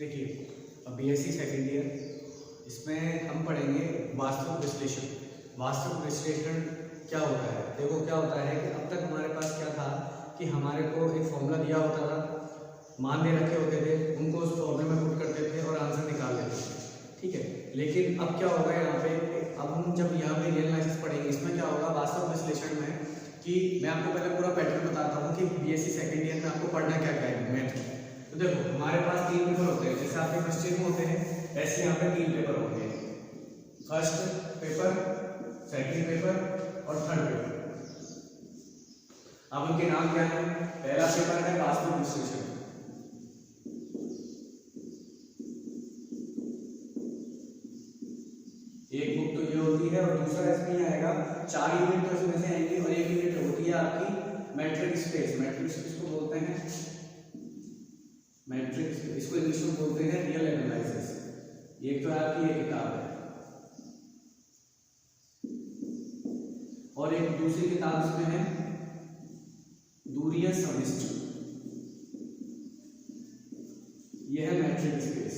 देखिए, अब BSc second year, इसमें हम पढ़ेंगे वास्तविक विश्लेषण। वास्तविक विश्लेषण क्या होता है? देखो क्या होता है कि अब तक हमारे पास क्या था कि हमारे को एक फॉर्मूला दिया होता था, मान दे रखे होते थे, उनको उस फॉर्मूले में पुट करते थे और आंसर निकाल लेते थे, ठीक है। लेकिन अब क्या होगा यहाँ पे, अब हम जब यहाँ पे रियल एनालिसिस पढ़ेंगे, इसमें क्या होगा वास्तविक विश्लेषण में कि मैं आपको पहले पूरा पैटर्न बताता हूँ कि बीएससी सेकेंड ईयर में आपको पढ़ना क्या क्या है मैथ में। तो देखो हमारे पास 3 पेपर होते हैं, जैसे आपके क्वेश्चन में होते हैं ऐसे यहाँ पे 3 पेपर होंगे, फर्स्ट पेपर, सेकंड पेपर और थर्ड पेपर। अब उनके नाम क्या है? पहला पेपर है वास्तविक विश्लेषण, एक बुक तो ये होती है और दूसरा इसमें आएगा 4 यूनिट तो इसमें से आएंगे और 1 यूनिट होती है आपकी मैट्रिक स्पेस। मैट्रिक स्पेस को बोलते हैं मैट्रिक्स, इसको इंग्लिश में बोलते हैं रियल एनालिसिस। एक तो आपकी ये किताब है और एक दूसरी किताब इसमें है दूरियां समिष्ट, यह है मैट्रिक स्पेस।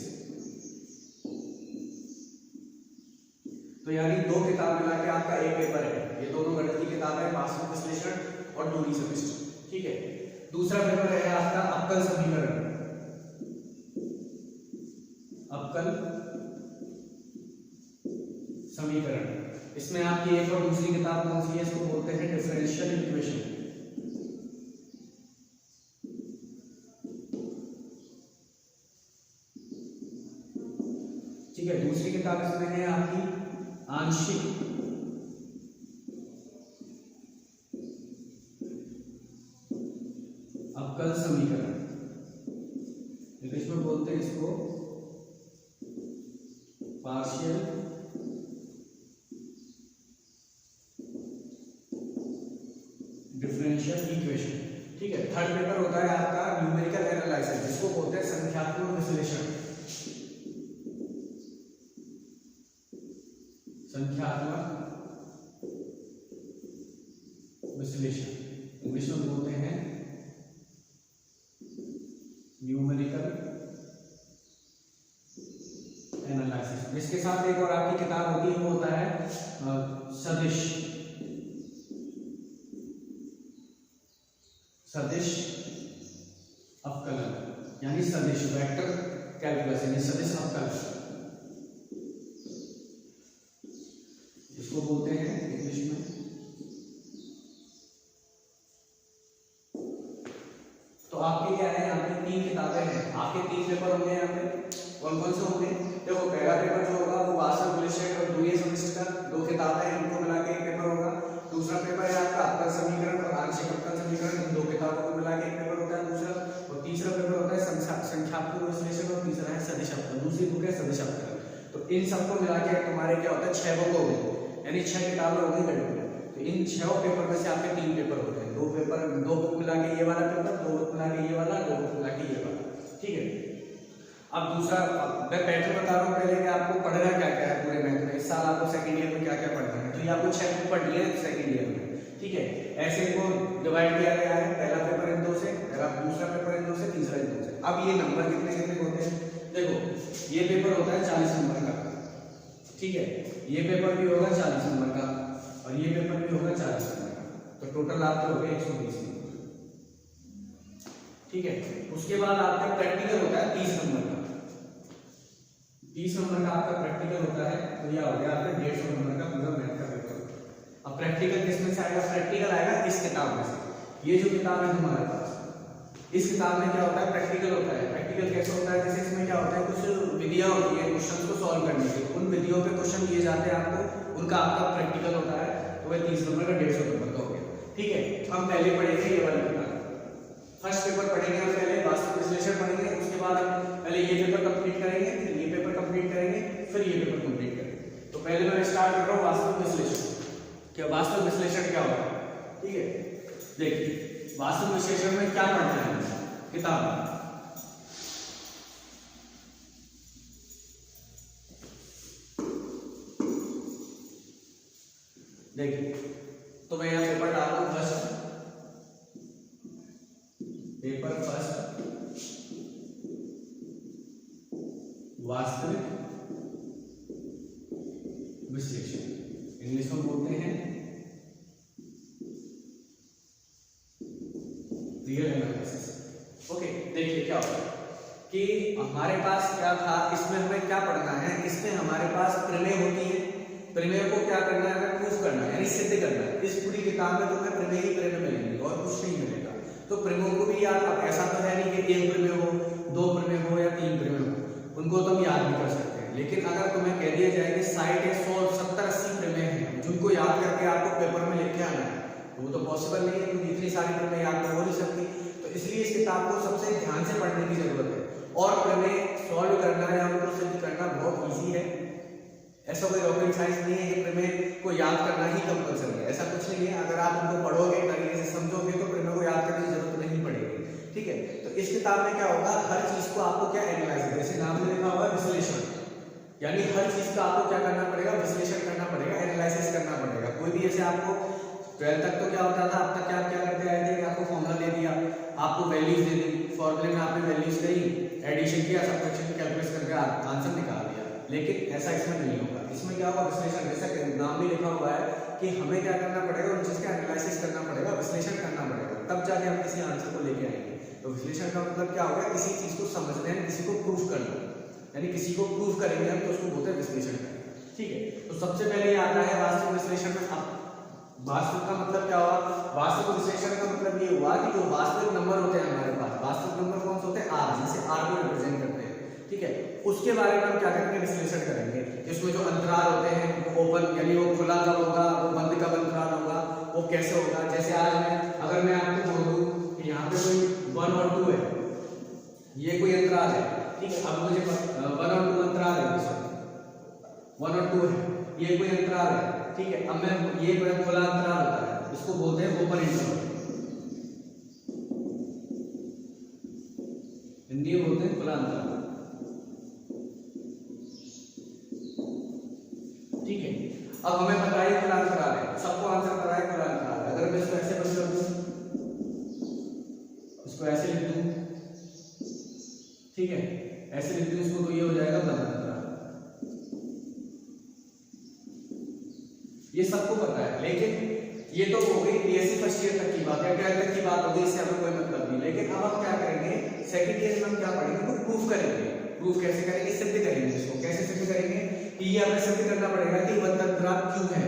तो यानी 2 किताब मिला के आपका एक पेपर है, ये दोनों गणित की किताब है, वास्तविक विश्लेषण और दूरी समिष्ट, ठीक है। दूसरा पेपर है आपका अवकल समीकरण, अवकल समीकरण। इसमें आपकी एक और दूसरी किताब कौन सी है? इसको बोलते हैं डिफरेंशियल इक्वेशन, ठीक है। दूसरी किताब इसमें है आपकी आंशिक अवकल समीकरण, इंग्लिश में बोलते हैं इसको पार्शियल डिफरेंशियल इक्वेशन, ठीक है। थर्ड पेपर होता है आपका न्यूमेरिकल एनालिसिस, जिसको बोलते हैं संख्यात्मक विश्लेषण, संख्यात्मक विश्लेषण, इंग्लिश में बोलते हैं न्यूमेरिकल एनालिसिस। इसके साथ एक और आपकी किताब होती है, वो होता है सदिश, सदिश अवकलन, यानी सदिश वेक्टर कैलकुलस, यानी सदिश अवकलन, इसको बोलते हैं इंग्लिश में। तो आपके क्या है, यहाँ पे 3 किताबें हैं, आपके 3 पेपर होंगे यहाँ पे। कौन कौन से होंगे? देखो पहला पेपर जो होगा वो वास्तविक विश्लेषण और दूरिय समिष्ट का 2 किताबें हैं, इनको मिला के एक पेपर होगा। दूसरा पेपर है आपका अवकल समीकरण और आंशिक अवकल समीकरण, इन 2 किताबों को मिला के एक पेपर होता है दूसरा। और तीसरा पेपर होता है संख्यात्मक विश्लेषण और तीसरा है सदिश अवकलन, दूसरी बुक है सदिश अवकलन। तो इन सबको मिला के तुम्हारे क्या होता है 6 बुक हो गई, यानी 6 किताबें हो गई गणित में। तो इन 6 पेपर में से आपके 3 पेपर होते हैं, 2 बुक मिला के ये वाला पेपर, 2 बुक मिला के ये वाला, 2 बुक मिला के ये वाला, ठीक है। अब दूसरा मैं पैटर्न बता रहा हूँ पहले कि आपको पढ़ना क्या क्या है पूरे मैथ में। इस साल आपको सेकंड ईयर में क्या क्या पढ़ना है, तो ये आपको 6 बुक पढ़ लिया है सेकंड ईयर में, ठीक है। ऐसे इनको डिवाइड किया गया है, पहला पेपर इन 2 से, दूसरा पेपर इन 2 से, तीसरा इन 2 से। अब ये नंबर कितने कितने होते हैं? देखो ये पेपर होता है 40 नंबर का, ठीक है, ये पेपर भी होगा 40 नंबर का और ये पेपर भी होगा 40 नंबर का, तो टोटल आपके हो गए 120 नंबर, ठीक है। उसके बाद आपका प्रैक्टिकल होता है 30 नंबर का, 30 नंबर का आपका प्रैक्टिकल होता है, तो यह हो गया आपका 150 नंबर का पूरा मैथ का पेपर। अब प्रैक्टिकल किसमें से आएगा? प्रैक्टिकल आएगा इस किताब में से। ये जो किताब है हमारे पास, इस किताब में क्या होता है? प्रैक्टिकल होता है। प्रैक्टिकल कैसे होता है? जैसे इसमें क्या होता है, कुछ विधियां होती है क्वेश्चन को सॉल्व करने की, उन विधियों पे क्वेश्चन दिए जाते हैं आपको, उनका आपका प्रैक्टिकल होता है। तो वह 30 नंबर का 150 नंबर का हो गया, ठीक है। हम पहले पढ़ेंगे ये वाली किताब, फर्स्ट पेपर पढ़ेंगे हम पहले, वास्तविक विश्लेषण पढ़ेंगे, उसके बाद हम पहले ये पेपर कंप्लीट करेंगे, फिर ये पेपर कंप्लीट करेंगे, फिर ये पेपर कंप्लीट करेंगे। तो पहले मैं स्टार्ट कर रहा हूँ वास्तविक विश्लेषण। क्या वास्तविक विश्लेषण क्या होता है, ठीक है। देखिए वास्तविक विश्लेषण में क्या पढ़ना है किताब में, देखिए तो मैं यहाँ पेपर डाल दूँ फर्स्ट, पेपर फर्स्ट वास्तविक विश्लेषण, इंग्लिश में बोलते हैं रियल एनालिसिस। ओके, देखिए क्या होगा कि हमारे पास क्या था, इसमें हमें क्या पढ़ना है, इसमें हमारे पास प्रमेय होती है, प्रमेय को क्या करना है, हमें प्रूफ करना है, यानी सिद्ध करना है। इस पूरी किताब में तुम्हें प्रमेय ही प्रमेय मिलेंगे और कुछ नहीं मिलेगा। तो प्रमेयों को भी याद, अब ऐसा तो है नहीं कि एक प्रमेय हो, दो प्रमेय हो या तीन प्रमेय हो, उनको तुम याद भी कर सकते हैं। लेकिन अगर तुम्हें कह दिया जाए कि 60 या 100 70 80 प्रमेय हैं जिनको याद करके आपको पेपर में लिख के आना है, तो वो तो पॉसिबल नहीं है, क्योंकि इतनी सारी प्रमेय याद हो नहीं सकती। तो इसलिए इस किताब को सबसे ध्यान से पढ़ने की जरूरत है। और प्रमेय सॉल्व करना या उनको सिद्ध करना बहुत ईजी है, ऐसा कोई रॉकेट साइंस नहीं है कि प्रमेय को याद करना ही कंपलसरी है, ऐसा कुछ नहीं है। अगर आप उनको पढ़ोगे, तरीके से समझोगे तो प्रमेय को याद करने की जरूरत नहीं पड़ेगी, ठीक है। तो इस किताब में क्या होगा, हर चीज को आपको क्या एनालाइज, जैसे नाम में लिखा हुआ है विश्लेषण, यानी हर चीज का आपको क्या करना पड़ेगा, विश्लेषण करना पड़ेगा, एनालिसिस करना पड़ेगा। कोई भी ऐसे आपको 12th तक तो क्या होता था, अब तक क्या क्या करते आए थे कि आपको फॉर्मूला दे दिया, आपको वैल्यूज दे दी, फॉर्मूले में आपने वैल्यूज दी, एडिशन किया, सब्ट्रैक्शन कैलकुलेट करके आंसर निकाल दिया। लेकिन ऐसा इसमें नहीं होगा। इसमें क्या होगा, विश्लेषण, जैसा नाम भी लिखा हुआ है कि हमें क्या करना पड़ेगा, उन चीज का एनालिसिस करना पड़ेगा, विश्लेषण करना पड़ेगा, तब जाके हम किसी आंसर को लेके आएंगे। तो विश्लेषण का मतलब क्या होगा, किसी चीज को समझना है, किसी को प्रूफ करना, यानी किसी को प्रूफ करेंगे हम तो उसको बोलते हैं विश्लेषण करना, ठीक है। तो सबसे पहले ये आता है वास्तविक विश्लेषण में। वास्तविक का मतलब क्या हुआ, वास्तविक विश्लेषण का मतलब ये हुआ कि जो वास्तविक नंबर होते हैं हमारे पास, वास्तविक नंबर कौन से होते हैं, आर, जिसे आर को रिप्रेजेंट करते हैं, ठीक है, उसके बारे में हम क्या करेंगे, विश्लेषण करेंगे। इसमें जो अंतराल होते हैं वो ओपन, यानी वो खुला कब होगा, वो बंद कब अंतराल होगा, वो कैसे होगा। जैसे आज मैं अगर मैं आपको बोलूं कि यहाँ पे कोई 1 और 2 है, ये कोई अंतराल है, ठीक है। अब मुझे 1 और 2 अंतराल है, 1 और 2 है, ये कोई अंतराल है, ठीक है। अब मैं ये खुला अंतराल होता है, इसको बोलते हैं ओपन इंटरवल, हिंदी में बोलते हैं खुला अंतराल, ठीक है। अब हमें पता है खुला अंतराल है, सबको आंसर पता है खुला अंतराल है। अगर मैं इसको ऐसे बंद कर दूं, इसको ऐसे लिख दूं, ठीक है, ऐसे लिख दूं इसको, तो ये हो जाएगा बंद अंतराल। ये सबको पता है, लेकिन ये तो हो गई बीएससी फर्स्ट ईयर तक की बात है, 12th तक की बात होगी, इससे हमें कोई मतलब नहीं। लेकिन अब हम क्या करेंगे, सेकंड ईयर में हम क्या पढ़ेंगे, तो प्रूफ करेंगे। प्रूफ कैसे करेंगे, सिद्ध करेंगे। इसको कैसे सिद्ध करेंगे कि ये हमें सिद्ध करना पड़ेगा कि बंद अंतराल क्यों है,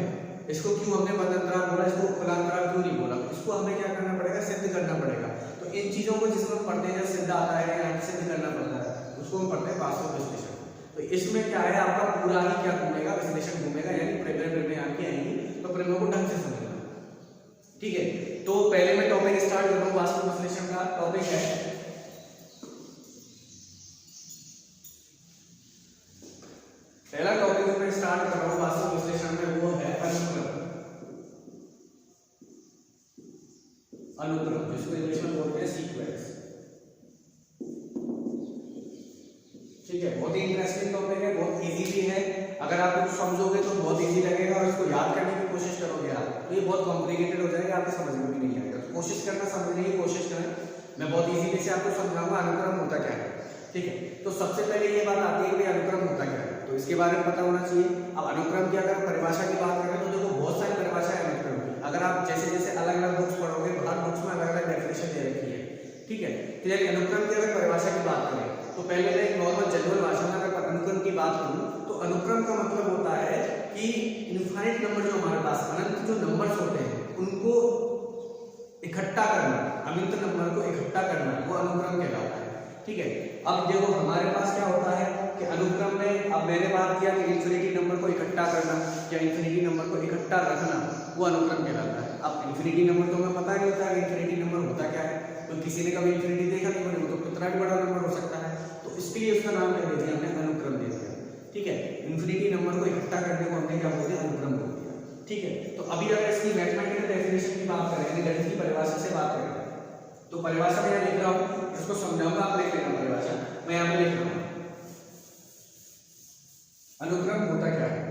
इसको क्यों हमने बंद अंतराल बोला, इसको खुला अंतराल क्यों नहीं बोला, इसको हमें क्या करना पड़ेगा, सिद्ध करना पड़ेगा। तो इन चीजों को जिसमें हम पढ़ते हैं, सिद्ध आता है या सिद्ध करना पड़ता है, उसको हम पढ़ते हैं वास्तविक विश्लेषण। तो इसमें क्या है, आपका पूरा ही क्या घूमेगा, विश्लेषण घूमेगा, यानी प्रमेय आपकी आएंगी, तो प्रमेय को ढंग से समझना, ठीक है। तो पहले मैं टॉपिक स्टार्ट कर रहा हूं, वास्तविक विश्लेषण का टॉपिक है, पहला टॉपिक मैं स्टार्ट कर रहा हूं वास्तविक विश्लेषण में, वो है अनुक्रम। अनुक्रम जिसको इंग्लिश में बोलते हैं सीक्वेंस, ठीक है। बहुत ही इंटरेस्टिंग टॉपिक है, बहुत इजी भी है। अगर आप कुछ समझोगे तो बहुत इजी लगेगा, और इसको याद करने की कोशिश करोगे आप तो ये बहुत कॉम्प्लिकेटेड हो जाएगा, आपको समझ में भी नहीं आएगा। तो कोशिश करना, समझने की कोशिश करें। मैं बहुत इजीली से आपको समझाऊंगा अनुक्रम होता क्या है, ठीक है। तो सबसे पहले ये बात आती है कि अनुक्रम होता क्या है, तो इसके बारे में पता होना चाहिए। अब अनुक्रम की अगर परिभाषा की बात करें तो देखो बहुत सारी परिभाषा है अनुक्रम की। अगर आप जैसे जैसे अलग अलग बुक्स पढ़ोगे, हर बुक्स में अलग अलग डेफिनेशन दे रखी है, ठीक है। तो यदि अनुक्रम की अगर परिभाषा की बात करें तो पहले मैं एक नॉर्मल जनरल भाषा में अगर अनुक्रम की बात करूं तो अनुक्रम का मतलब होता है कि इनफाइनाइट नंबर जो हमारे पास अनंत जो नंबर्स होते हैं उनको इकट्ठा करना, अनंत नंबर को इकट्ठा करना, वो अनुक्रम कहलाता है, ठीक है। अब देखो हमारे पास क्या होता है कि अनुक्रम में, अब मैंने बात किया कि इन्फिनिटी नंबर को इकट्ठा करना या इन्फिनिटी नंबर को इकट्ठा रखना, वो अनुक्रम कहलाता है। अब इन्फिनिटी नंबर तो हमें पता नहीं होता है इन्फिनिटी नंबर होता क्या है, तो किसी ने कभी इन्फिनिटी देखा नहीं, वो तो कितना भी बड़ा नंबर हो सकता है, तो इसके लिए उसका नाम क्या दे दिया हमने, अनुक्रम दे दिया, ठीक है। इन्फिनिटी नंबर को इकट्ठा करने को हमने क्या बोल दिया, अनुक्रम बोल दिया, ठीक है। तो अभी अगर इसकी मैथमेटिकल डेफिनेशन की बात करें, यानी गणित की परिभाषा से बात करें, तो परिभाषा में लिख रहा हूं, इसको समझाऊंगा, आप लिख लेना परिभाषा, मैं यहां पे लिख रहा हूं। अनुक्रम होता क्या है,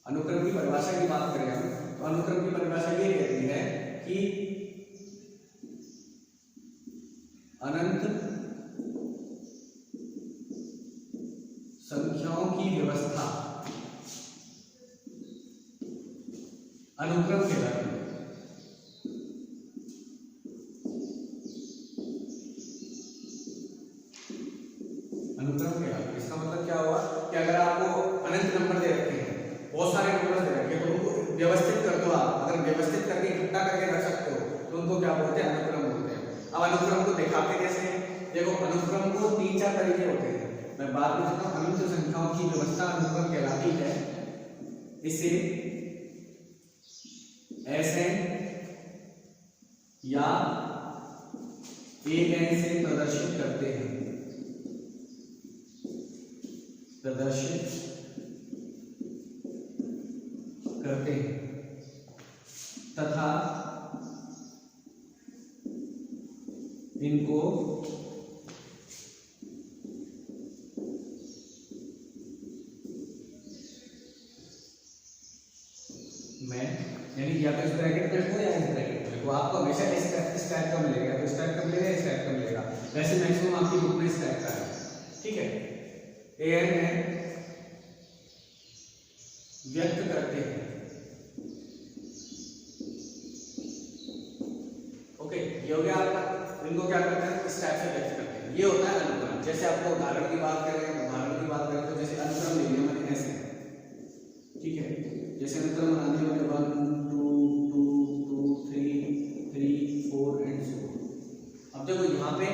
अनुक्रम की परिभाषा की बात करें हम, तो अनुक्रम की परिभाषा ये कहती है कि अनंत अनुक्रम कहलाती है। इसका मतलब क्या हुआ कि अगर आपको अनंत नंबर दे रखे हैं, बहुत सारे नंबर दे रखे हैं, तो उनको व्यवस्थित कर दो आप, अगर व्यवस्थित करके इकट्ठा करके रख सकते हो तो उनको क्या बोलते हैं, अनुक्रम बोलते हैं। अब अनुक्रम को दिखाते कैसे हैं, देखो अनुक्रम को 3-4 तरीके होते हैं। मैं बात करता हूँ, अनंत संख्याओं की व्यवस्था अनुक्रम कहलाती है। इसे SN या AN से प्रदर्शित करते हैं, प्रदर्शित करते हैं तथा इनको मैं यानी या तो इस ब्रैकेट में लिखो या इस ब्रैकेट में लिखो, आपको हमेशा इस टाइप का मिलेगा, तो इस टाइप का मिलेगा, इस टाइप का मिलेगा। वैसे मैक्सिमम आपकी बुक में इस टाइप का है, ठीक है। AN में व्यक्त करते हैं, ओके, ये हो गया आपका। इनको क्या करते हैं, इस टाइप से व्यक्त करते हैं, ये होता है अनुक्रम। जैसे आपको उदाहरण की बात करें, उदाहरण की बात करें तो जैसे अनुक्रम ले लिया मैंने ऐसे, ठीक है, जैसे अनुक्रम बना दिया मैंने 1 2 2 2 3 3 4 एंड सो। अब देखो यहाँ पे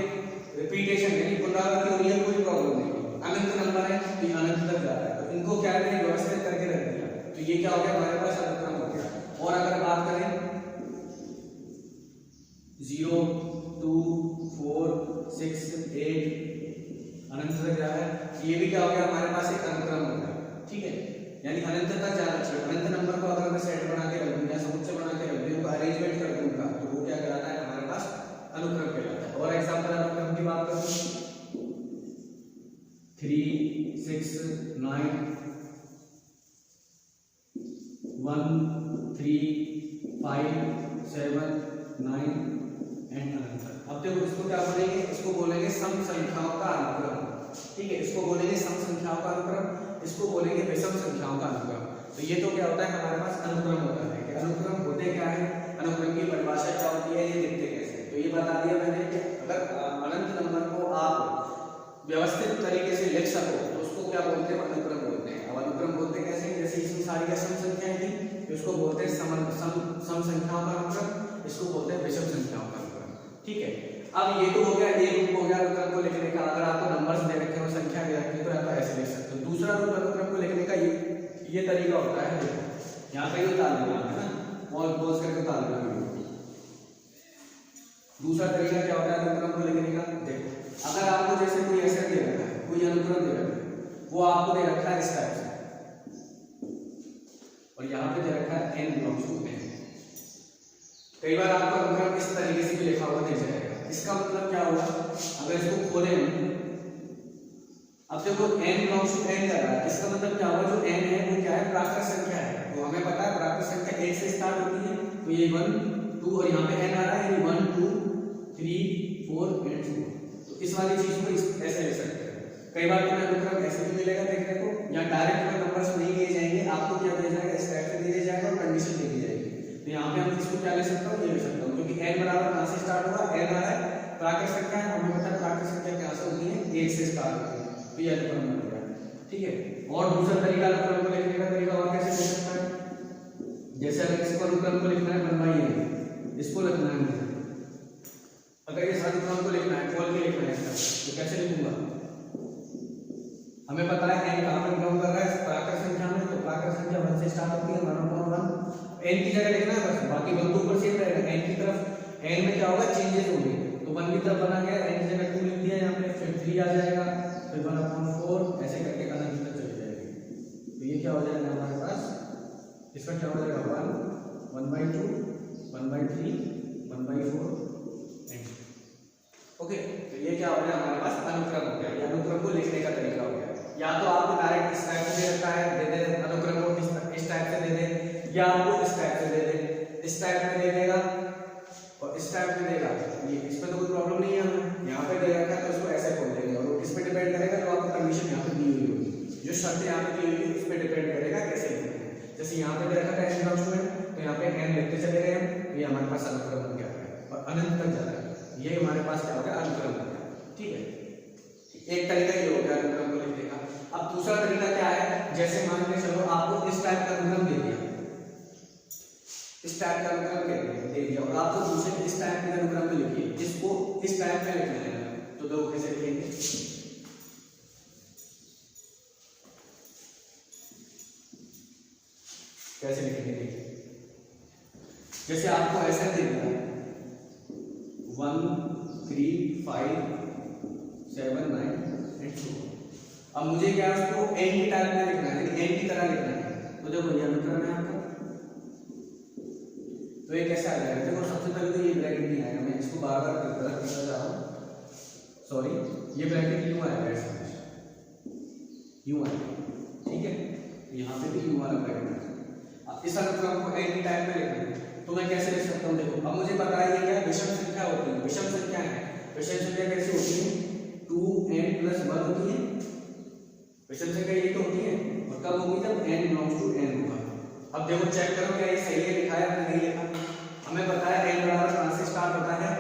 रिपीटेशन यानी पुनरावृत्ति हो रही है, कोई प्रॉब्लम नहीं, अनंत नंबर है तो अनंत तक जा रहा है, तो इनको क्या है, व्यवस्थित करके रख दिया, तो ये क्या हो गया, हमारे पास अनुक्रम हो गया। और अगर बात करें 0 2 4 6 8 अनंत तक जा रहा है, ये भी क्या हो गया, हमारे पास एक अनुक्रम हो गया, ठीक है। यानी अनंत तक जाना चाहिए। अनंत नंबर को अगर मैं सेट बना के रख दूं या समुच्चय बना के रख दूं, उनको अरेंजमेंट कर दूंगा, तो वो क्या कहलाता है, हमारे पास अनुक्रम कहलाता है। और एग्जांपल अनुक्रम की बात करूं, 3 6 9 1 3 5 7 9 एंड अनंत। अब देखो इसको क्या बोलेंगे, इसको बोलेंगे सम संख्याओं का अनुक्रम, ठीक है, इसको बोलेंगे सम संख्याओं का अनुक्रम, इसको बोलेंगे विषम संख्याओं का अनुक्रम। तो ये तो क्या होता है, हमारे पास अनुक्रम होता है। कि अनुक्रम होते क्या है, अनुक्रम की परिभाषा क्या होती है, ये दिखते कैसे, तो ये बता दिया मैंने कि अगर अनंत नंबर को आप व्यवस्थित तरीके से लिख सको तो उसको क्या बोलते हैं, अनुक्रम बोलते हैं। अब अनुक्रम बोलते कैसे, जैसे इसमें सारी असम संख्याएं थी, इसको बोलते हैं सम संख्याओं का अनुक्रम, इसको बोलते हैं विषम संख्याओं का अनुक्रम, ठीक है। अब ये तो हो गया, एक रूप हो गया अनुक्रम को लिखने का। अगर आपको नंबर्स दे रखे हो, संख्या दे रखी है, तो आप ऐसे लिख सकते हो। दूसरा रूप अनुक्रम को लिखने का ये तरीका होता है, देखो यहाँ पे उतार देना है ना, और पॉज करके उतार देना। दूसरा तरीका क्या होता है अनुक्रम को लिखने का, देखो अगर आपको जैसे कोई ऐसा दे रखा है, कोई अनुक्रम दे रखा है, वो आपको दे रखा है इस टाइप से, और यहाँ पे दे रखा है n ब्लॉक्स होते हैं। कई बार आपको अनुक्रम इस तरीके से भी लिखा हुआ दिख जाएगा। इसका मतलब क्या होगा, अगर इसको खोलें, अब देखो n बिलोंग्स टू n कर रहा है, इसका मतलब क्या होगा, जो n है वो क्या है, प्राकृत संख्या है। तो हमें पता है प्राकृत संख्या 1 से स्टार्ट होती है, तो ये 1 2 और यहाँ पे n आ रहा है, ये 1 2 3 4 एंड 4। तो इस वाली चीज को ऐसे ले सकते हैं। कई बार तुम्हें अनुक्रम ऐसे भी मिलेगा देखने को, या डायरेक्ट में नंबर्स नहीं दिए जाएंगे, आपको क्या दिया जाएगा, इस टाइप से दिया जाएगा और कंडीशन दी जाएगी। तो यहाँ पे हम इसको क्या ले सकता हूँ, ये ले सकता हूँ, क्योंकि n बराबर कहाँ से स्टार्ट होगा, n आ रहा है, प्राकृत संख्या है, हमें पता है प्राकृत संख्या कहाँ से होती है, 1 से स्टार्ट होती है, तो ये अनुक्रम बन गया, ठीक है। और दूसरा तरीका अनुक्रम को लिखने का तरीका और कैसे लिख सकता है, जैसे अगर इसको अनुक्रम को लिखना है 1/n, इसको लिखना है, अगर ये सारे अनुक्रम को लिखना है, खोल के लिखना है, तो कैसे लिखूंगा, हमें पता है n कहाँ पर बिलोंग कर रहा है, प्राकृत संख्या में, तो प्राकृत संख्या 1 से स्टार्ट होती है, 1/1 n की जगह लिखना है बस, बाकी 1 ऊपर सेम रहेगा। n की तरफ n में क्या होगा, चेंजेस होंगे, तो 1 की तरफ बना गया, n की जगह 2 लिख दिया यहाँ पे, फिर 3 आ जाएगा, फिर 1/4 ऐसे करके अनंत तक चली जाएगी। तो ये क्या हो जाएगा हमारे पास, इसका क्या हो जाएगा 1 1/2 1/3 1/4 एंड ओके। तो ये क्या हो गया हमारे पास, अनुक्रम हो गया। ये अनुक्रम को लिखने का तरीका हो गया। या तो आपको डायरेक्ट इस टाइप से दे रखा है, दे दे अनुक्रम को इस टाइप से दे दे, या आपको इस टाइप से दे दे, इस टाइप में दे देगा और इस टाइप में देगा, ये इसमें तो कोई प्रॉब्लम नहीं है। हमें यहाँ पे दे रखा है तो इसको ऐसे खोल देंगे, और किस पे डिपेंड करेगा, जो आपको कंडीशन यहाँ पे दी हुई होगी, जो शर्त यहाँ पे दी हुई है, इस पे डिपेंड करेगा कैसे लिखना है। जैसे यहाँ पे दे रखा है n ब्लॉक्स में, तो यहाँ पे n लिखते चले गए हम, तो ये हमारे पास अनुक्रम बन गया है और अनंत तक जा रहा है, ये हमारे पास क्या हो गया, अनुक्रम हो गया, ठीक है। एक तरीका ये हो गया दूसरा तरीका क्या है, जैसे मान के चलो आपको इस टाइप का अनुक्रम दे दिया, इस टाइप का अनुक्रम दे दिया और आपको दूसरे इस टाइप के अनुक्रम में लिखिए, इसको इस टाइप में लिखना है। तो देखो कैसे लिखेंगे, कैसे लिखेंगे देखिए, जैसे आपको ऐसा दे दिया 1 3 5 7 9 8 2। अब मुझे क्या उसको n की टाइप में लिखना है, n की तरह लिखना है। तो देखो ये अनुक्रम है आपका, तो ये कैसे आ जाएगा, देखो सबसे पहले तो ये ब्रैकेट नहीं आएगा, मैं इसको बार बार गलत लिखता जा रहा हूँ, सॉरी, ये ब्रैकेट यूं आएगा, ऐसा यूं आएगा, ठीक है, यहाँ पे भी यूं वाला ब्रैकेट है। इस अनुक्रम को n की टाइप में लिखना है, तो मैं कैसे लिख सकता हूँ, देखो अब मुझे पता है ये क्या विषम संख्या होती है, विषम संख्या है, विषम संख्या कैसे होती है, 2n + 1 होती है, विषम संख्या ये तो होती है, और कब होगी, जब n बिलोंग्स टू n होगा। अब देखो चेक करो क्या ये सही है लिखा है या नहीं लिखा, हमें पता है n बराबर कहां से स्टार्ट होता है,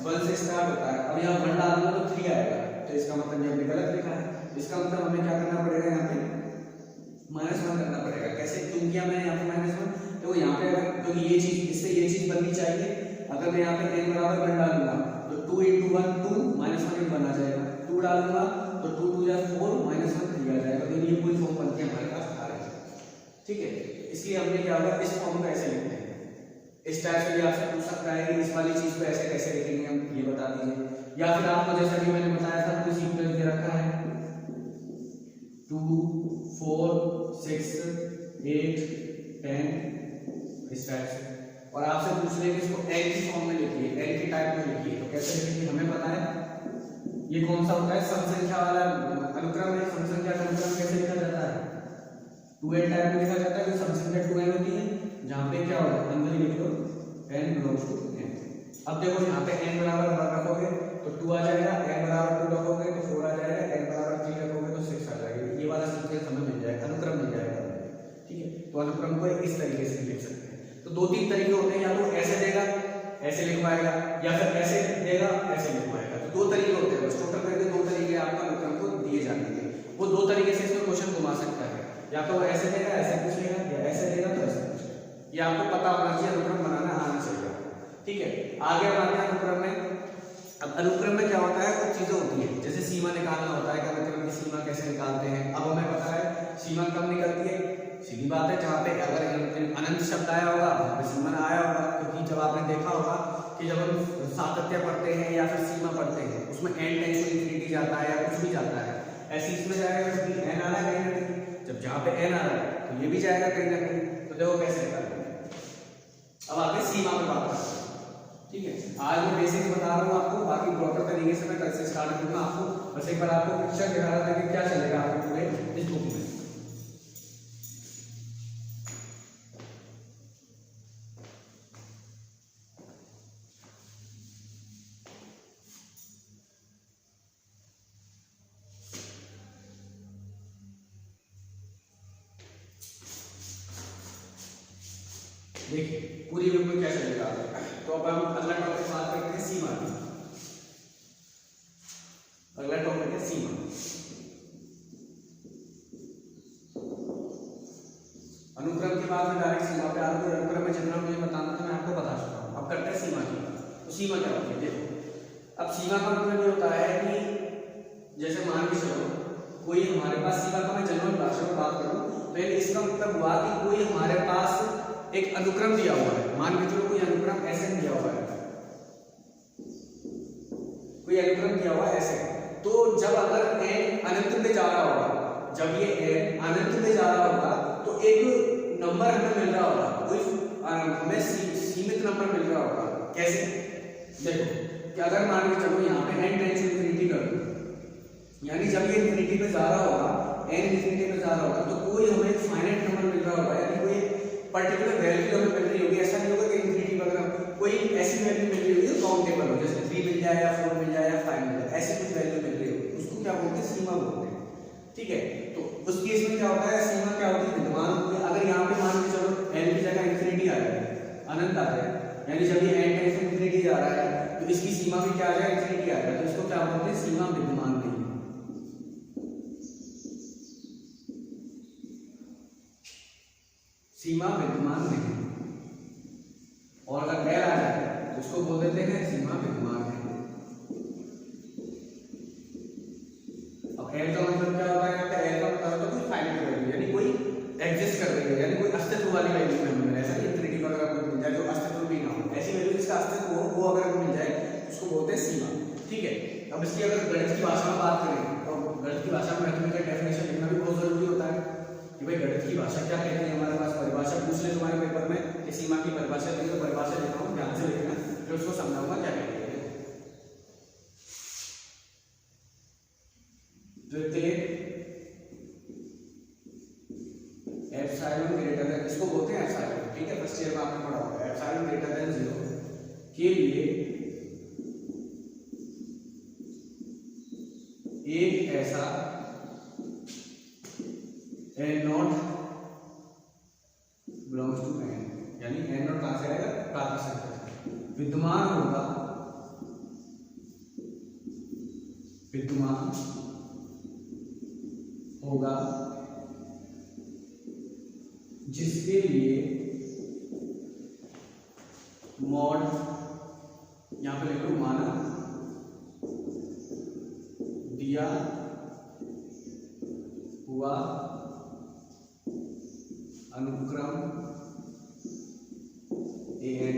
1 से स्टार्ट होता है। अब यहाँ 1 डालूंगा तो 3 आएगा, तो इसका मतलब ये हमने गलत लिखा है, इसका मतलब हमें क्या करना पड़ेगा, यहाँ पे -1 करना पड़ेगा। कैसे, क्यों किया मैंने यहाँ पे -1, तो यहाँ पे अगर क्योंकि ये चीज इससे ये चीज बननी चाहिए, अगर मैं यहाँ पे n बराबर 1 डालूंगा तो 2 × 1 2 -1 बन आ जाएगा, 2 डालूंगा तो 2 × 2 = 4 -1 3 आ जाएगा, तो ये पूरी फॉर्म बनती है हमारे पास आ रही है, ठीक है। इसलिए हमने क्या होगा, इस फॉर्म को ऐसे लिखते हैं, इस टाइप से भी आपसे पूछ सकता है कि इस वाली चीज को ऐसे कैसे लिखेंगे हम, ये बता दीजिए, या फिर आपको जैसा कि मैंने बताया था कोई सीक्वेंस दे रखा है 2 4 6 8 10 इस टाइप से, और आपसे पूछ रहे हैं कि इसको n की फॉर्म में लिखिए, n की टाइप में लिखिए, तो कैसे लिखेंगे, हमें पता है ये कौन सा होता है, सम संख्या वाला अनुक्रम है। सम संख्या का अनुक्रम कैसे लिखा जाता है, 2n टाइप में लिखा जाता है, तो सम संख्या 2n होती है, जहां पे क्या होगा, अंदर ही लिख लो n बिलोंग्स टू n। अब देखो यहाँ पे n बराबर 1 रखोगे तो 2 आ जाएगा, n बराबर 2 रखोगे तो 4 आ जाएगा, n बराबर 3 रखोगे तो 6 आ जाएगा, ये वाला सीक्वेंस हमें मिल जाएगा, अनुक्रम मिल जाएगा, ठीक है। तो अनुक्रम को इस तरीके से लिख सकते हैं। तो 2-3 तरीके होते हैं, या तो ऐसे देगा ऐसे लिखवाएगा, या फिर ऐसे देगा ऐसे लिखवाएगा, तो 2 तरीके होते हैं, बस टोटल करके 2 तरीके आपको अनुक्रम को दिए जाने हैं। वो 2 तरीके से इसमें क्वेश्चन घुमा सकता है, या तो ऐसे देगा ऐसे पूछेगा, या ऐसे देगा तो ऐसे पूछेगा, ये आपको पता होना चाहिए, अनुक्रम बनाना आना चाहिए, ठीक है। आगे हम आते हैं अनुक्रम में। अब अनुक्रम में क्या होता है, कुछ चीजें होती है, जैसे सीमा निकालना होता है कि अनुक्रम की सीमा कैसे निकालते हैं। अब हमें पता है सीमा कब निकलती है, सीधी बात है जहाँ पे अगर अनंत शब्द आया होगा वहाँ पे सीमा आया होगा, क्योंकि जब आपने देखा होगा कि जब हम सातत्य पढ़ते हैं या फिर सीमा पढ़ते हैं उसमें n टेंस टू इंफिनिटी जाता है या कुछ भी जाता है, ऐसे इसमें जाएगा क्योंकि n आ रहा है कहीं ना कहीं, जब जहाँ पे n आ रहा है तो ये भी जाएगा कहीं ना कहीं, तो देखो कैसे निकालेंगे। अब आगे सीमा पे बात करते हैं, ठीक है। आज मैं बेसिक्स बता रहा हूँ आपको, बाकी प्रॉपर तरीके से मैं कल से स्टार्ट करूंगा आपको, बस एक बार आपको पिक्चर दिखा रहा था कि क्या चलेगा आपके पूरे इस बुक में। देखिए पूरी बुक में क्या चलेगा, तो अब हम अगला टॉपिक बात करते हैं सीमा की। अगला टॉपिक है सीमा। अनुक्रम के बाद में डायरेक्ट सीमा पे आते हैं, अनुक्रम में जितना मुझे बताना था मैं आपको बता चुका हूँ। अब करते हैं सीमा की बात। तो सीमा क्या होती है, देखो अब सीमा का मतलब ये होता है कि जैसे मान के चलो कोई हमारे पास, सीमा का मैं जनरल भाषा में बात करूँ तो इसका मतलब हुआ कि कोई हमारे पास एक अनुक्रम दिया हुआ है, मान के चलो कोई अनुक्रम ऐसे दिया हुआ है, कोई अनुक्रम दिया हुआ है ऐसे, तो जब अगर n अनंत में जा रहा होगा, जब ये n अनंत में जा रहा होगा तो एक नंबर हमें मिल रहा होगा, कोई हमें सीमित नंबर मिल रहा होगा। कैसे, देखो कि अगर मान के चलो यहाँ पे n टेंस टू इंफिनिटी कर दो, यानी जब ये इंफिनिटी पे जा रहा होगा, n इंफिनिटी पे जा रहा होगा, तो कोई हमें एक फाइनाइट नंबर मिल रहा होगा, यानी कोई पर्टिकुलर वैल्यू हमें मिल रही होगी। ऐसा नहीं होगा कि इंफिनिटी वगैरह कोई ऐसी वैल्यू मिल रही होगी काउंटेबल हो, जैसे 3 मिल जाए या 4 मिल जाए या 5 मिल जाए, ऐसी कुछ वैल्यू मिल रही होगी, उसको क्या बोलते हैं, सीमा बोलते हैं, ठीक है। तो उस केस में क्या होता है, सीमा क्या होती है, विद्यमान होती है। अगर यहाँ पे मान के चलो n की जगह इंफिनिटी आ जाए, अनंत आ जाए, यानी जब ये n टेंस टू इंफिनिटी जा रहा है तो इसकी सीमा भी क्या आ जाए, इंफिनिटी आ जाए, तो इसको क्या बोलते हैं, सीमा विद्यमान नहीं। सीमा विद्यमान नहीं, और अगर एल आ जाए तो उसको बोल देते हैं सीमा विद्यमान है। अब एल का मतलब क्या होता है? यहाँ पे एल का मतलब होता है कोई फाइनाइट वैल्यू, यानी कोई एग्जिस्ट कर रही है, यानी कोई अस्तित्व वाली वैल्यू में हमें ऐसा नहीं इन्फिनिटी का अगर कोई मिल जाए जो अस्तित्व भी ना हो, ऐसी वैल्यू जिसका अस्तित्व हो वो अगर मिल जाए उसको बोलते हैं सीमा। ठीक है, अब इसकी अगर गणित की भाषा में बात करें तो गणित की भाषा में मैथमेटिकल डेफिनेशन लिखना भी बहुत जरूरी होता है कि भाई गणित की भाषा क्या कहते हैं। हमारे पास परिभाषा पूछ ले तुम्हारे पेपर में कि सीमा की परिभाषा दी, तो परिभाषा लिखा हूं, ध्यान से लिखना, फिर उसको समझाऊंगा क्या कहते हैं। एप्सिलॉन ग्रेटर देन, इसको बोलते हैं एप्सिलॉन। ठीक है, फर्स्ट ईयर में आपने पढ़ा होगा एप्सिलॉन ग्रेटर देन 0 के लिए एक ऐसा n naught belongs to n, यानी एन नॉट कहां से आएगा? प्राकृत संख्या विद्यमान होगा, विद्यमान होगा जिसके लिए मॉड, यहां पे लिख लो माना दिया हुआ अनुक्रम an।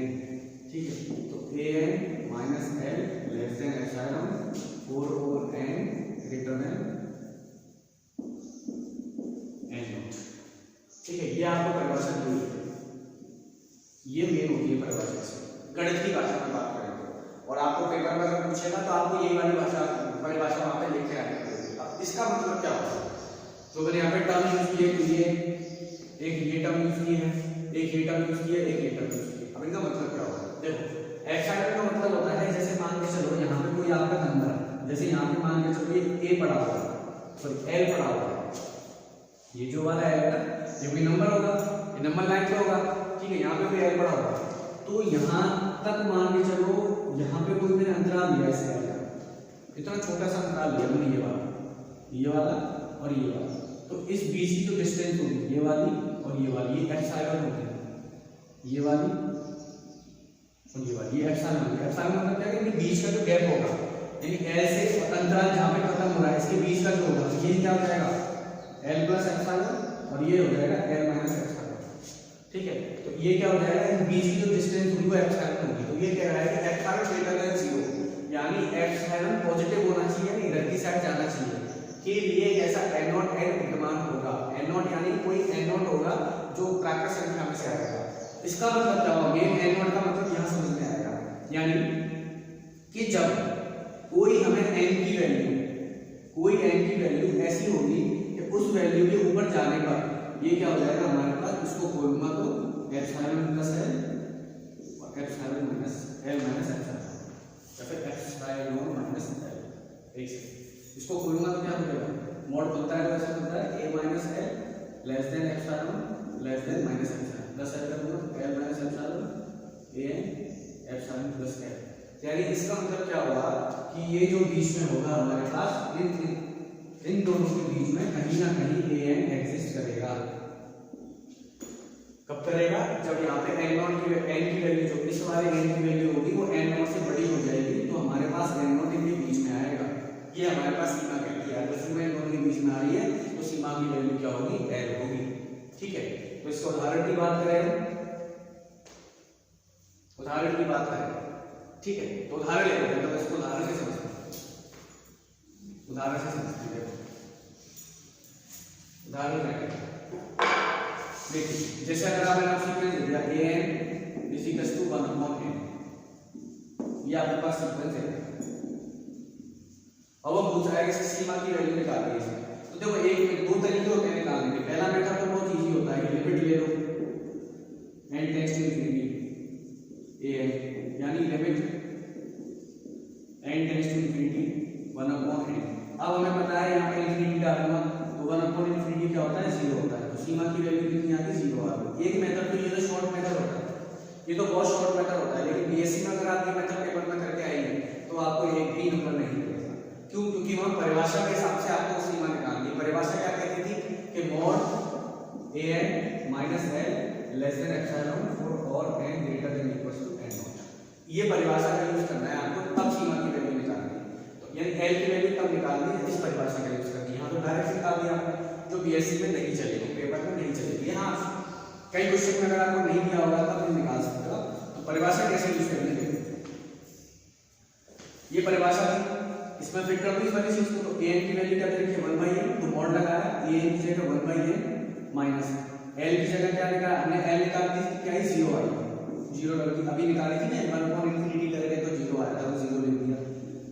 ठीक है, तो an minus l less than epsilon 4/n greater than n not. ठीक है, ये आपको परिभाषा दी हुई है, ये मेन होती है परिभाषा से गणित की भाषा में बात करें तो। और आपको पेपर में अगर पूछेगा तो आपको यही वाली भाषा परिभाषा वहां पे लिख के आनी पड़ेगी। अब इसका मतलब क्या होता है? तो मैंने यहाँ पे टर्म यूज किए, एक ये टर्म यूज की है, एक ये टर्म यूज की है, एक ये टर्म यूज की है। अब इनका मतलब क्या होता है? देखो एप्सिलॉन का मतलब होता है जैसे मान के चलो यहाँ पे कोई आपका नंबर है, जैसे यहाँ पे मान के चलो ये ए पड़ा हुआ है, सॉरी एल पड़ा हुआ है, ये जो वाला एल है ये भी नंबर होगा, ये नंबर लाइन पे होगा। ठीक है, यहाँ पे भी एल पड़ा हुआ है, तो यहाँ तक मान के चलो यहाँ पे कोई मैंने अंतराल लिया इसे एल का, इतना छोटा सा अंतराल लिया मैंने, ये वाला और ये वाला, तो इस बीच की जो डिस्टेंस होगी ये वाली और ये वाली, ये एप्सिलॉन होती है, ये वाली और ये वाली, ये एप्सिलॉन होती है। एप्सिलॉन मतलब क्या है कि बीच का जो गैप होगा, यानी एल से अंतराल जहाँ पे खत्म हो रहा है इसके बीच का जो होगा ये क्या हो जाएगा? एल प्लस एप्सिलॉन, और ये हो जाएगा एल माइनस एप्सिलॉन। ठीक है, तो ये क्या हो जाएगा? इन बीच की जो डिस्टेंस होगी वो एप्सिलॉन होगी। तो ये कह रहा है कि एप्सिलॉन ग्रेटर देन 0, यानी एप्सिलॉन पॉजिटिव होना चाहिए, यानी इधर की साइड जाना चाहिए, के लिए एक ऐसा n नॉट n विद्यमान होगा। n नॉट यानी कोई n नॉट होगा जो प्राकृत संख्या में से आएगा। इसका मतलब क्या होगा? n नॉट का मतलब यहां समझ में आएगा, यानी कि जब कोई हमें n की वैल्यू ऐसी होगी कि उस वैल्यू के ऊपर जाने पर ये क्या हो जाएगा हमारे पास, इसको खोलूंगा तो एप्सिलॉन प्लस एल और epsilon minus L minus epsilon, या फिर एप्सिलॉन माइनस एल। एक सेकंड, इसको खोलूंगा तो क्या हो जाएगा? मॉड खुलता है तो ऐसा खुलता है a minus l less than epsilon less than minus epsilon, plus L कर दूंगा L minus epsilon a epsilon plus L. यानी इसका मतलब क्या होगा कि ये जो बीच में होगा हमारे पास इन दोनों के बीच में कहीं ना कहीं an एग्जिस्ट करेगा। कब करेगा? जब यहाँ पे n नॉट की वैल्यू, जो इस वाले n की वैल्यू होगी वो n नॉट से बड़ी हो जाएगी, तो हमारे पास n नॉट इनके बीच में आएगा। ये हमारे पास सीमा कहती है। अगर सीमा इन दोनों के बीच में आ रही है तो सीमा की वैल्यू क्या होगी? l होगी। ठीक है, तो इसको उदाहरण की बात करें, उदाहरण की बात करें। ठीक है, तो उदाहरण लेते हैं, तो इसको उदाहरण से समझते हैं, उदाहरण से समझते हैं। उदाहरण क्या है? देखिए, जैसे अगर आपने नाम सीक्वेंस दे दिया an is equal to 1/n, ये आपके पास सीक्वेंस है, और वो पूछ रहा है कि सीमा की वैल्यू निकालिए इसमें। तो देखो एक दो तरीके होते हैं निकालने के। पहला मेथड तो बहुत इजी होता है, लिमिट ले लो n tends to infinity an, यानी limit n tends to infinity 1/n। अब हमें पता है यहाँ पे इंफिनिटी डालूंगा तो 1/इंफिनिटी क्या होता है? 0 होता है। तो सीमा की वैल्यू कितनी आती है? 0 आ गई। एक मेथड तो ये तो शॉर्ट मेथड होता है, ये तो बहुत शॉर्ट मेथड होता है, लेकिन बीएससी में अगर आप ये मेथड पेपर में करके आएंगे तो आपको एक भी नंबर नहीं मिलेगा। क्यों? क्योंकि वहां परिभाषा के हिसाब से आपको सीमा निकालनी है। परिभाषा क्या कहती थी कि mod an minus l less than epsilon 4 और n greater than equals to n naught. ये परिभाषा का यूज करना है आपको, तब सीमा की वैल्यू निकालनी है। तो यानी l की वैल्यू तब निकालनी है इस परिभाषा का यूज करके। यहाँ तो डायरेक्ट निकाल दिया आपने, जो बीएससी में नहीं चलेगी, पेपर में नहीं चलेगी। हाँ कई क्वेश्चन में अगर आपको नहीं दिया होगा तब तो निकाल सकते हो। तो परिभाषा कैसे यूज करनी है, ये परिभाषा थी, इसमें फिट कर दो इस वाली चीज को। तो an की वैल्यू क्या देखिए 1/n, तो मॉड लगाया, an की जगह 1/n माइनस l की जगह क्या निकाला हमने, l निकाल दी क्या है 0 आई, 0 डल की अभी निकाली थी ना, 1/∞ करेंगे तो 0 आया था, 0 लिख दिया,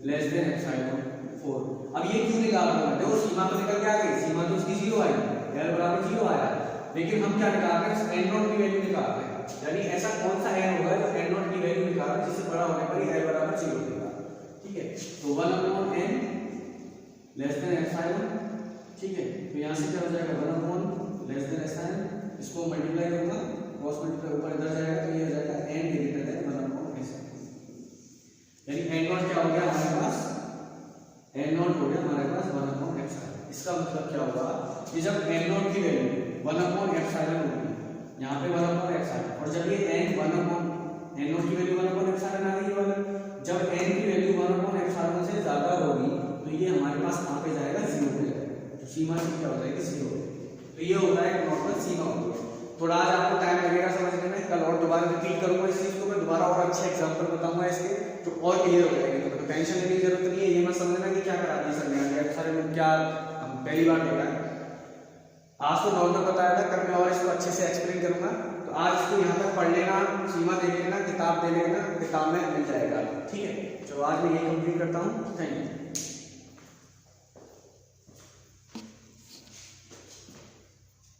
लेस देन एप्सिलॉन 4। अब ये क्यों निकाल रहा है, देखो सीमा तो निकल के आ गई, सीमा तो उसकी 0 आई, l बराबर 0 आया, लेकिन हम क्या निकाल रहे हैं, n नॉट की वैल्यू निकाल रहे हैं। यानी ऐसा कौन सा n होगा जो n नॉट की वैल्यू निकाल रहा है जिससे बड़ा होने पर ही l बराबर 0 होगा। ठीक है, तो 1/n लेस देन एप्सिलॉन, ठीक है, तो यहां से क्या हो जाएगा 1/n लेस देन एप्सिलॉन, इसको मल्टीप्लाई करूंगा, cos मल्टीप्लाई ऊपर इधर जाएगा तो ये हो जाएगा n ग्रेटर देन 1/n। यानी n नॉट क्या हो गया हमारे पास, n नॉट हो गया हमारे पास 1/n। इसका मतलब क्या होगा कि जब n नॉट की वैल्यू 1/n होगी, यहाँ पे 1/n, और जब ये n 1/n नॉट की वैल्यू 1/n आ गई वाला, जब n की वैल्यू 1/n से ज्यादा होगी तो ये हमारे पास कहाँ पे जाएगा, 0 पे जाएगा। तो सीमा की क्या हो जाएगी 0। तो ये होता है नॉर्मल सीमा होती है। थोड़ा आज आपको टाइम लगेगा समझने में, कल और दोबारा रिपीट करूंगा इस चीज को, मैं दोबारा और अच्छे एग्जांपल बताऊंगा इसके जो और क्लियर हो जाएंगे। तो टेंशन लेने की जरूरत नहीं है, ये मत समझना कि क्या करा दिया सर ने, सारे लोग क्या हम पहली बार देख रहे हैं। आज तो नॉर्मल बताया था, कल मैं और इसको अच्छे से एक्सप्लेन करूंगा। तो आज इसको यहाँ तक पढ़ लेना, सीमा देख लेना, किताब दे लेना, किताब में मिल जाएगा। ठीक है, चलो आज मैं ये कंप्लीट करता हूँ। Thank you.